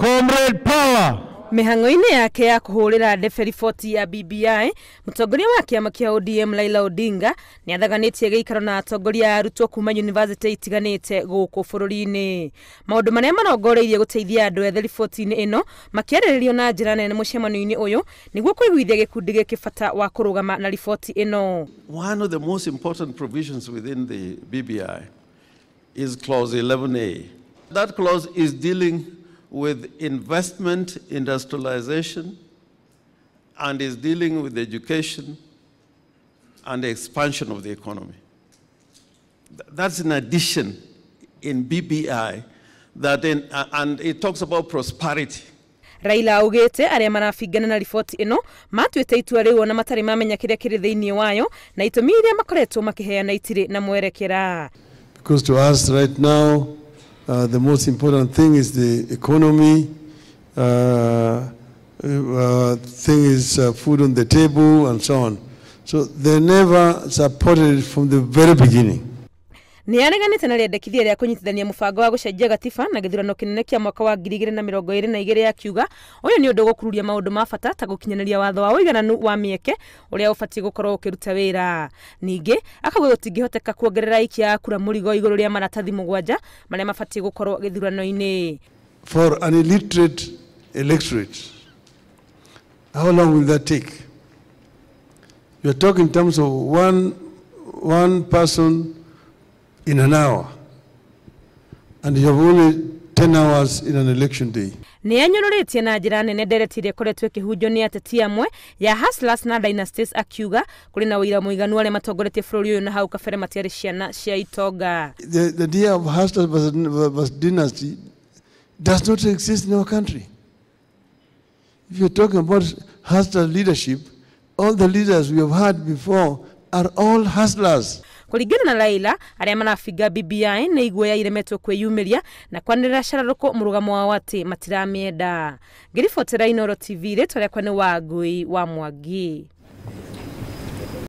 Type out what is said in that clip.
Comrade Power. Mihang'o-inĩ yake ya kuhũrĩra ndebe riboti ya BBI, mũtongoria wa kĩama kĩa ODM Raila Odinga nĩ athaganĩtie gĩikaro na atongoria arutwo kuma university itiganĩte gũkũ bũrũri-inĩ. Maũndũ marĩa marongoreirie gũteithia andũ ethĩ riboti-inĩ ĩno makĩarĩrĩrio na njĩra nene mũcemanio-inĩ ũyũ nĩguo kũiguithia gĩkundi gĩkĩ bata wa kũrũgama na riboti ĩno. One of the most important provisions within the BBI is clause 11A. That clause is dealing with investment, industrialization, and is dealing with education and the expansion of the economy. That's an addition in BBI, and it talks about prosperity. Raila augĩte arĩa marabingana na riboti ĩno matuĩte itua rĩu ona matarĩ mamenya kĩrĩa kĩrĩ thĩinĩ wayo na itũmi iria makoretwo makĩheana itirĩ na mwerekera. Because to us right now, the most important thing is the economy. Thing is food on the table and so on. So they never supported it from the very beginning. Nĩ areganĩte na rĩendekithia rĩa kũnyitithania mũbango wa gũcenjia gatiba na gĩthurano kĩnene kĩa mwaka wa 2022 akiuga ũyũ nĩ ũndũ gũkururia maũndũ ma bata ta gũkinyanĩria watho wa ũigananu wa mĩeke ũrĩa ũbatiĩ gũkorwo ũkĩruta wĩra. Ningĩ akauga gũtingĩhoteka kuongerera ikia ya kura mũrigo igũrũ rĩa maratathi 7 marĩa mabatiĩ gũkorwo gĩthurano-inĩ. For an illiterate electorate, how long will that take? You're talking in terms of one person in an hour, and you have only 10 hours in an election day. Nĩ anyũrũrĩtie na njĩra nene ndereti iria ĩkoretwo ĩkĩhunjio nĩ ateti amwe ya Hustlers na Dynasties akiuga kũrĩ na ũira mũiganu arĩa matongoretie bũrũri ũyũ na hau kabere matiarĩ ciana cia itonga. The idea of Hustlers versus Dynasty does not exist in our country. If you're talking about hustler leadership, all the leaders we have had before are all hustlers. Kũringana na Raila arĩa marabinga BBI nĩ iguoya iremetwo kwĩyumĩria na kwanĩrĩra cararũkũ mũrũgamo wao atĩ matiramĩenda. Ngĩribotera Inooro TV rĩtwa rĩakwa nĩ Wangui wa Mwangi.